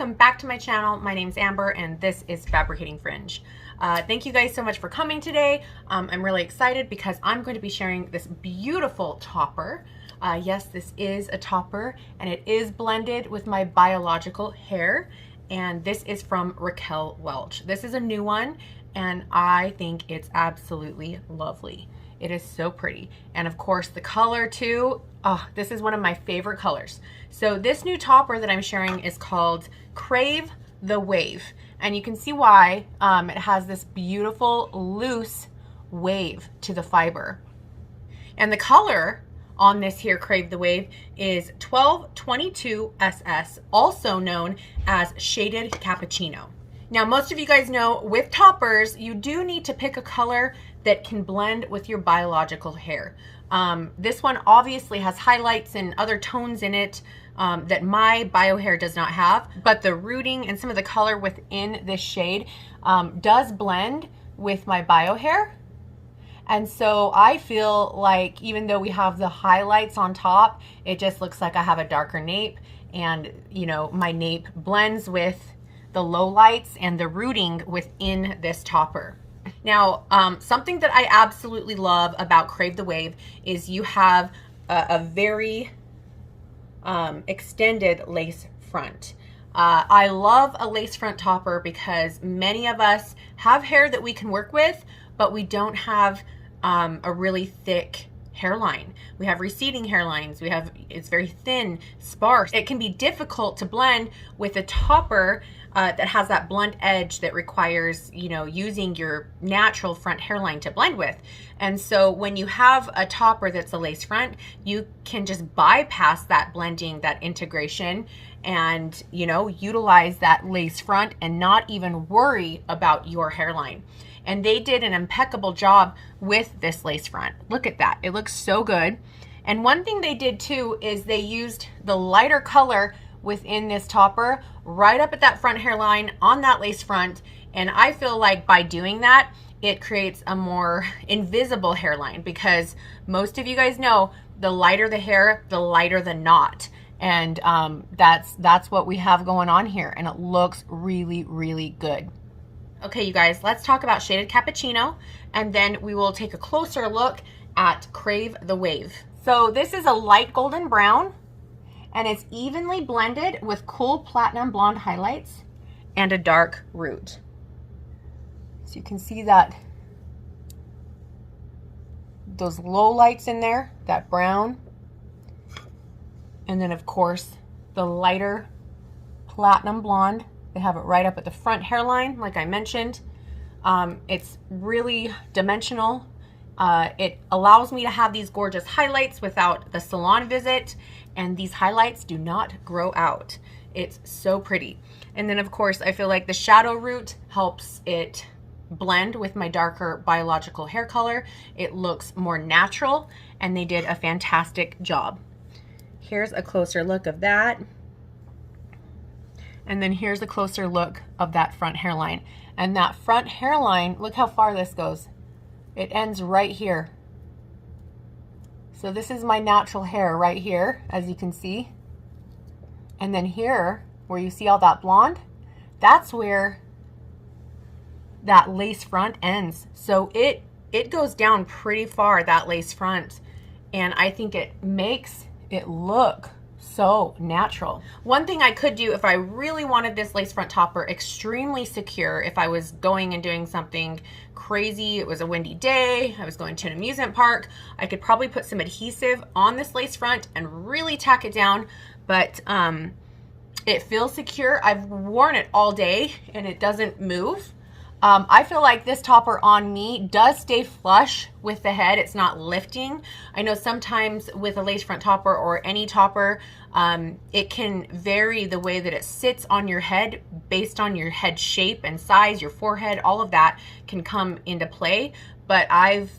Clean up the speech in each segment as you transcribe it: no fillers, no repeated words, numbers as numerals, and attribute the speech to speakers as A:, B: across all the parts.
A: welcome back to my channel. My name's Amber and this is Fabricating Fringe. Thank you guys so much for coming today. I'm really excited because I'm going to be sharing this beautiful topper. Yes, this is a topper and it is blended with my biological hair, and this is from Raquel Welch. This is a new one and I think it's absolutely lovely. It is so pretty. And of course the color too. Oh, this is one of my favorite colors. So this new topper that I'm sharing is called Crave The Wave. And you can see why. It has this beautiful loose wave to the fiber. And the color on this here Crave The Wave is 1222 SS, also known as Shaded Cappuccino. Now, most of you guys know with toppers, you do need to pick a color that can blend with your biological hair. This one obviously has highlights and other tones in it that my bio hair does not have, but the rooting and some of the color within this shade does blend with my bio hair. And so I feel like even though we have the highlights on top, it just looks like I have a darker nape, and you know, my nape blends with the low lights and the rooting within this topper. Now, something that I absolutely love about Crave the Wave is you have a very extended lace front. I love a lace front topper because many of us have hair that we can work with, but we don't have a really thick hairline. We have receding hairlines. It's very thin, sparse. It can be difficult to blend with a topper that has that blunt edge that requires, you know, using your natural front hairline to blend with. And so when you have a topper that's a lace front, you can just bypass that blending, that integration, and, you know, utilize that lace front and not even worry about your hairline. And they did an impeccable job with this lace front. Look at that. It looks so good. And one thing they did too is they used the lighter color within this topper right up at that front hairline on that lace front. And I feel like by doing that, it creates a more invisible hairline, because most of you guys know the lighter the hair, the lighter the knot. And that's what we have going on here. And it looks really, really good. Okay, you guys, let's talk about Shaded Cappuccino, and then we will take a closer look at Crave the Wave. So this is a light golden brown, and it's evenly blended with cool platinum blonde highlights and a dark root. So you can see that those low lights in there, that brown, and then of course the lighter platinum blonde. They have it right up at the front hairline, like I mentioned. It's really dimensional. It allows me to have these gorgeous highlights without the salon visit, and these highlights do not grow out. It's so pretty. And then of course, I feel like the shadow root helps it blend with my darker biological hair color. It looks more natural, and they did a fantastic job. Here's a closer look of that. And then here's a closer look of that front hairline. And that front hairline, look how far this goes. It ends right here. So this is my natural hair right here, as you can see. And then here, where you see all that blonde, that's where that lace front ends. So it goes down pretty far, that lace front. And I think it makes it look so natural. One thing I could do if I really wanted this lace front topper extremely secure, if I was going and doing something crazy, it was a windy day, I was going to an amusement park, I could probably put some adhesive on this lace front and really tack it down, but it feels secure. I've worn it all day and it doesn't move. I feel like this topper on me does stay flush with the head. It's not lifting. I know sometimes with a lace front topper or any topper, it can vary the way that it sits on your head based on your head shape and size, your forehead, all of that can come into play. But I've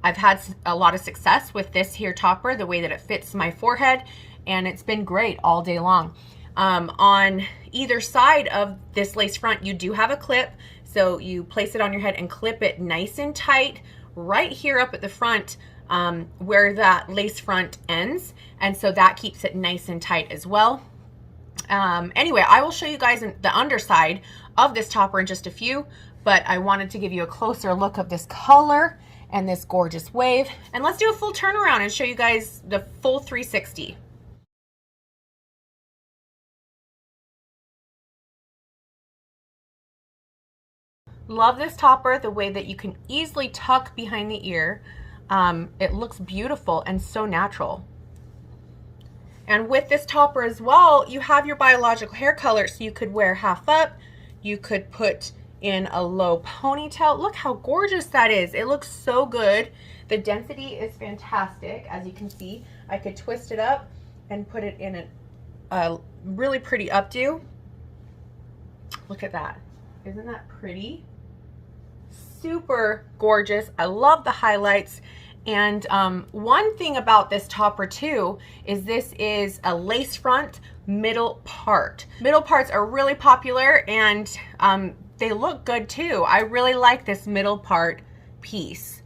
A: had a lot of success with this here topper, the way that it fits my forehead, and it's been great all day long. On either side of this lace front, you do have a clip. So you place it on your head and clip it nice and tight right here up at the front where that lace front ends. And so that keeps it nice and tight as well. Anyway, I will show you guys the underside of this topper in just a few, but I wanted to give you a closer look of this color and this gorgeous wave. And let's do a full turnaround and show you guys the full 360. Love this topper, the way that you can easily tuck behind the ear. It looks beautiful and so natural. And with this topper as well, you have your biological hair color, so you could wear half up, you could put in a low ponytail. Look how gorgeous that is. It looks so good. The density is fantastic. As you can see, I could twist it up and put it in a really pretty updo. Look at that. Isn't that pretty? Super gorgeous. I love the highlights. And one thing about this topper too is this is a lace front middle part. Middle parts are really popular, and they look good too. I really like this middle part piece.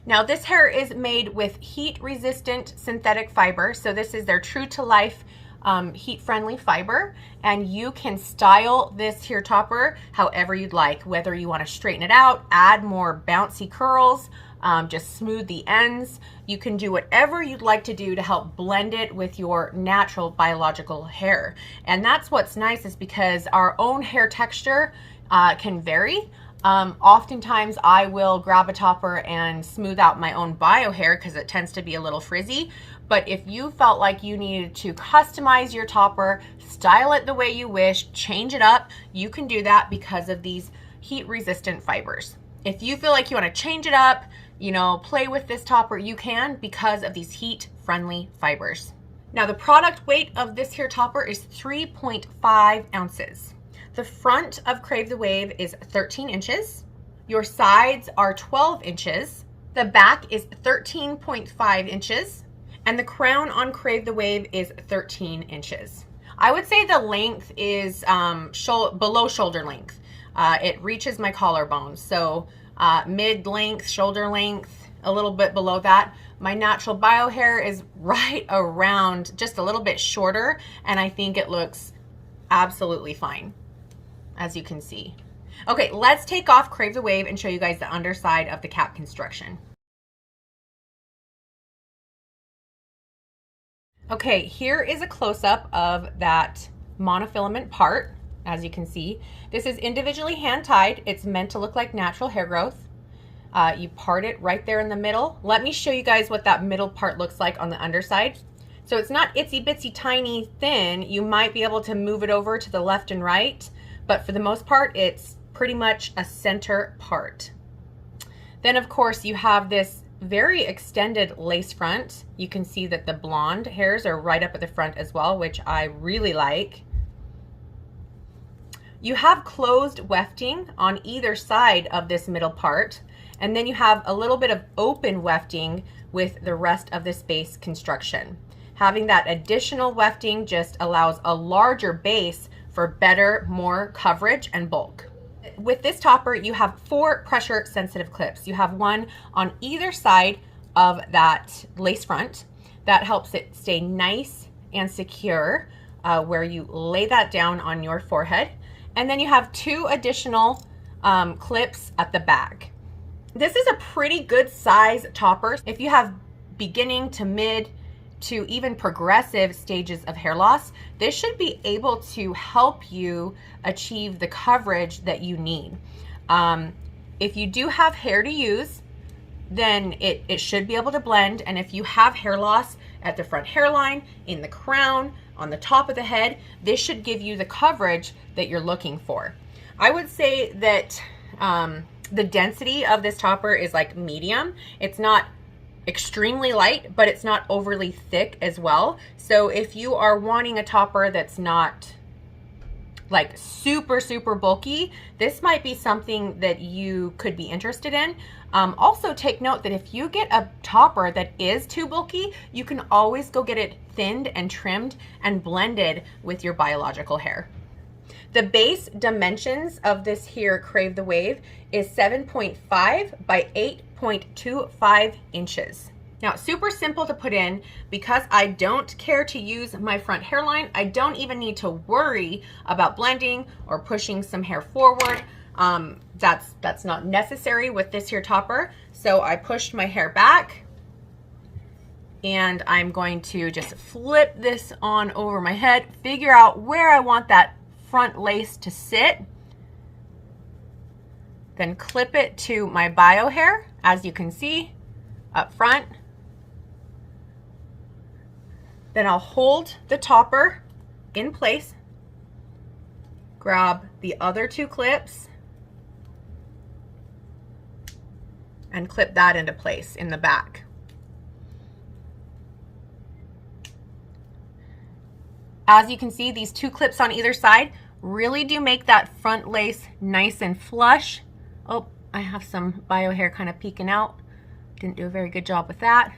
A: Now this hair is made with heat resistant synthetic fiber. So this is their true to life heat friendly fiber, and you can style this here topper however you'd like, whether you want to straighten it out, add more bouncy curls, just smooth the ends. You can do whatever you'd like to do to help blend it with your natural biological hair. And that's what's nice, is because our own hair texture can vary. Oftentimes I will grab a topper and smooth out my own bio hair because it tends to be a little frizzy. But if you felt like you needed to customize your topper, style it the way you wish, change it up, you can do that because of these heat resistant fibers. If you feel like you want to change it up, you know, play with this topper, you can, because of these heat friendly fibers. Now the product weight of this here topper is 3.5 ounces. The front of Crave the Wave is 13 inches. Your sides are 12 inches. The back is 13.5 inches. And the crown on Crave the Wave is 13 inches. I would say the length is below shoulder length. It reaches my collarbone. So mid-length, shoulder length, a little bit below that. My natural bio hair is right around, just a little bit shorter, and I think it looks absolutely fine, as you can see. Okay, let's take off Crave the Wave and show you guys the underside of the cap construction. Okay, here is a close-up of that monofilament part. As you can see, this is individually hand-tied. It's meant to look like natural hair growth. You part it right there in the middle. Let me show you guys what that middle part looks like on the underside. So it's not itsy bitsy tiny thin. You might be able to move it over to the left and right, but for the most part, it's pretty much a center part. Then of course you have this very extended lace front. You can see that the blonde hairs are right up at the front as well, which I really like. You have closed wefting on either side of this middle part, and then you have a little bit of open wefting with the rest of this base construction. Having that additional wefting just allows a larger base for better, more coverage and bulk. With this topper, you have 4 pressure sensitive clips. You have one on either side of that lace front. That helps it stay nice and secure where you lay that down on your forehead. And then you have 2 additional clips at the back. This is a pretty good size topper. If you have beginning to mid to even progressive stages of hair loss, this should be able to help you achieve the coverage that you need. If you do have hair to use, then it should be able to blend. And if you have hair loss at the front hairline, in the crown, on the top of the head, this should give you the coverage that you're looking for. I would say that the density of this topper is like medium. It's not extremely light, but it's not overly thick as well. So if you are wanting a topper that's not like super bulky, this might be something that you could be interested in. Also take note that if you get a topper that is too bulky, you can always go get it thinned and trimmed and blended with your biological hair. The base dimensions of this here Crave the Wave is 7.5 by 8.25 inches. Now, super simple to put in because I don't care to use my front hairline. I don't even need to worry about blending or pushing some hair forward. That's not necessary with this here topper. So I pushed my hair back, and I'm going to just flip this on over my head, figure out where I want that front lace to sit, then clip it to my bio hair, as you can see up front. Then I'll hold the topper in place, grab the other two clips, and clip that into place in the back. As you can see, these two clips on either side really do make that front lace nice and flush. Oh, I have some bio hair kind of peeking out. Didn't do a very good job with that.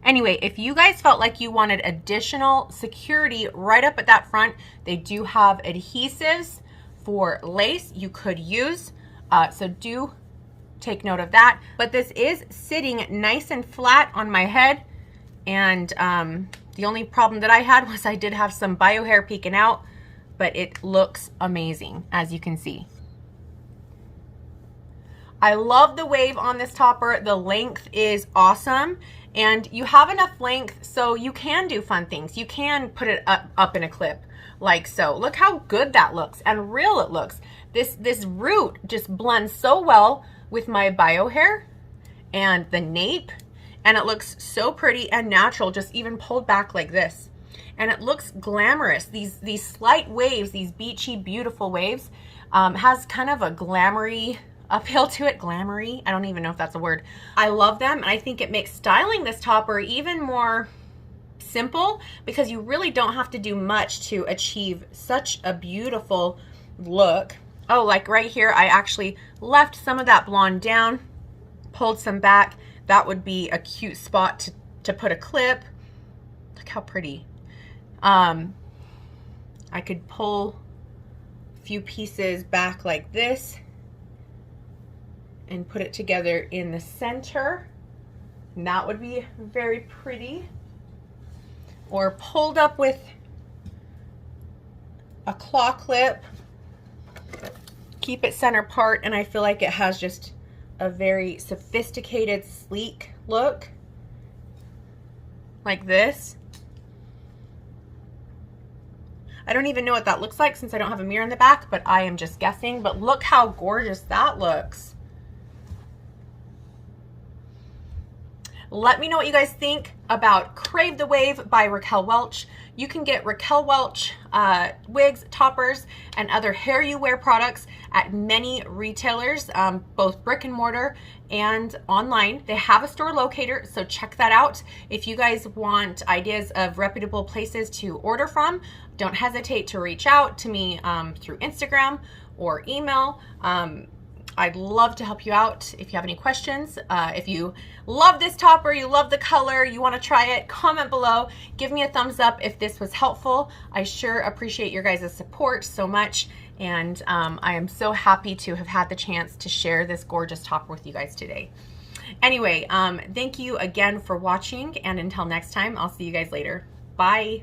A: Anyway, if you guys felt like you wanted additional security right up at that front, they do have adhesives for lace you could use. So do take note of that. But this is sitting nice and flat on my head. And the only problem that I had was I did have some bio hair peeking out, but it looks amazing, as you can see. I love the wave on this topper. The length is awesome. And you have enough length so you can do fun things. You can put it up in a clip like so. Look how good that looks and real it looks. This root just blends so well with my bio hair and the nape, and it looks so pretty and natural, just even pulled back like this. And it looks glamorous. These slight waves, these beachy, beautiful waves, has kind of a glamoury uphill to it. Glamoury, I don't even know if that's a word. I love them, and I think it makes styling this topper even more simple because you really don't have to do much to achieve such a beautiful look. Oh, like right here, I actually left some of that blonde down, pulled some back. That would be a cute spot to put a clip. Look how pretty. I could pull a few pieces back like this and put it together in the center. And that would be very pretty. Or pulled up with a claw clip. Keep it center part, and I feel like it has just a very sophisticated, sleek look. Like this. I don't even know what that looks like since I don't have a mirror in the back, but I am just guessing. But look how gorgeous that looks. Let me know what you guys think about Crave the Wave by Raquel Welch. You can get Raquel Welch wigs, toppers, and other hair you wear products at many retailers, both brick and mortar and online. They have a store locator, so check that out. If you guys want ideas of reputable places to order from, don't hesitate to reach out to me through Instagram or email. I'd love to help you out if you have any questions. If you love this topper, you love the color, you want to try it, comment below. Give me a thumbs up if this was helpful. I sure appreciate your guys' support so much. And I am so happy to have had the chance to share this gorgeous topper with you guys today. Anyway, thank you again for watching. And until next time, I'll see you guys later. Bye.